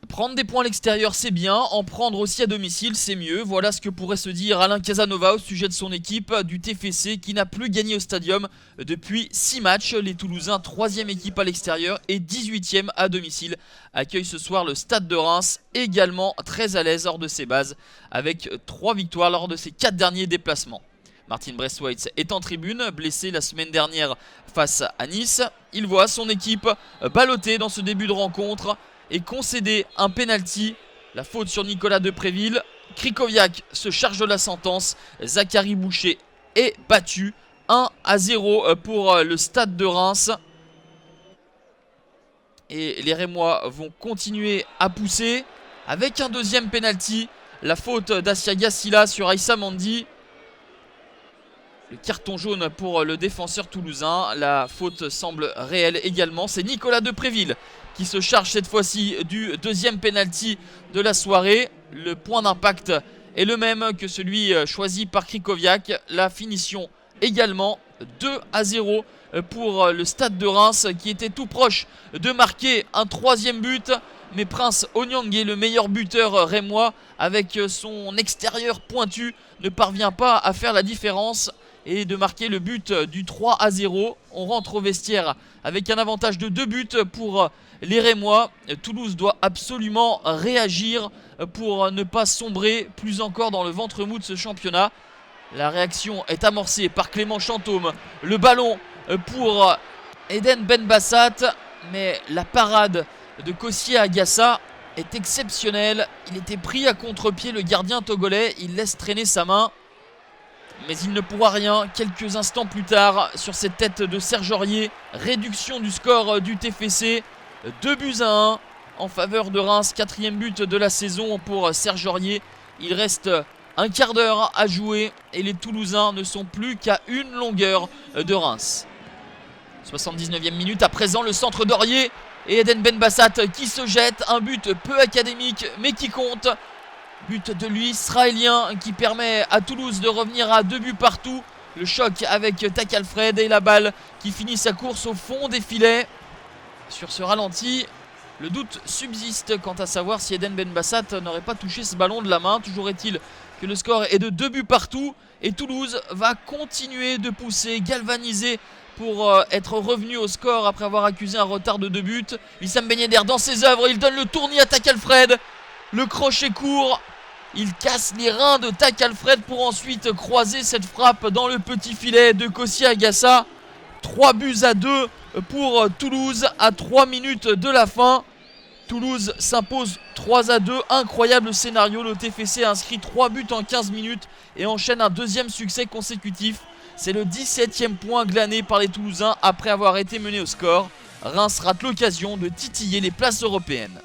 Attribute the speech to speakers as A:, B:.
A: Prendre des points à l'extérieur c'est bien, en prendre aussi à domicile c'est mieux. Voilà ce que pourrait se dire Alain Casanova au sujet de son équipe du TFC qui n'a plus gagné au stadium depuis 6 matchs. Les Toulousains, 3ème équipe à l'extérieur et 18ème à domicile, accueillent ce soir le Stade de Reims, également très à l'aise hors de ses bases avec 3 victoires lors de ses 4 derniers déplacements. Martin Braithwaite est en tribune, blessé la semaine dernière face à Nice. Il voit son équipe ballottée dans ce début de rencontre et concéder un penalty. La faute sur Nicolas Depréville. Krychowiak se charge de la sentence. Zachary Boucher est battu. 1-0 pour le Stade de Reims. Et les Rémois vont continuer à pousser avec un deuxième penalty. La faute d'Asiaga Sylla sur Aïssa Mandi. Le carton jaune pour le défenseur toulousain. La faute semble réelle également. C'est Nicolas Depréville qui se charge cette fois-ci du deuxième penalty de la soirée. Le point d'impact est le même que celui choisi par Krychowiak. La finition également 2-0 pour le Stade de Reims qui était tout proche de marquer un 3e but. Mais Prince Onyangé, le meilleur buteur rémois, avec son extérieur pointu, ne parvient pas à faire la différence et de marquer le but du 3-0. On rentre au vestiaire avec un avantage de 2 buts pour les Rémois. Toulouse doit absolument réagir pour ne pas sombrer plus encore dans le ventre mou de ce championnat. La réaction est amorcée par Clément Chantôme. Le ballon pour Eden Benbassat, mais la parade de Koscielny Agassa est exceptionnelle. Il était pris à contre-pied, le gardien togolais. Il laisse traîner sa main, mais il ne pourra rien quelques instants plus tard sur cette tête de Serge Aurier. Réduction du score du TFC, 2-1 en faveur de Reims. 4e but de la saison pour Serge Aurier. Il reste un quart d'heure à jouer et les Toulousains ne sont plus qu'à une longueur de Reims. 79e minute à présent, le centre d'Aurier et Eden Benbassat qui se jette. Un but peu académique mais qui compte. But de l'Israélien qui permet à Toulouse de revenir à 2 buts partout. Le choc avec Tak Alfred et la balle qui finit sa course au fond des filets. Sur ce ralenti, le doute subsiste quant à savoir si Eden Benbassat n'aurait pas touché ce ballon de la main. Toujours est-il que le score est de 2 buts partout et Toulouse va continuer de pousser, galvaniser pour être revenu au score après avoir accusé un retard de 2 buts. Wissam Ben Yedder dans ses œuvres, il donne le tournis à Tak Alfred. Le crochet court, il casse les reins de Tak Alfred pour ensuite croiser cette frappe dans le petit filet de Koscielny Agassa. 3-2 pour Toulouse à 3 minutes de la fin. Toulouse s'impose 3-2, incroyable scénario. Le TFC a inscrit 3 buts en 15 minutes et enchaîne un 2e succès consécutif. C'est le 17e point glané par les Toulousains après avoir été mené au score. Reims rate l'occasion de titiller les places européennes.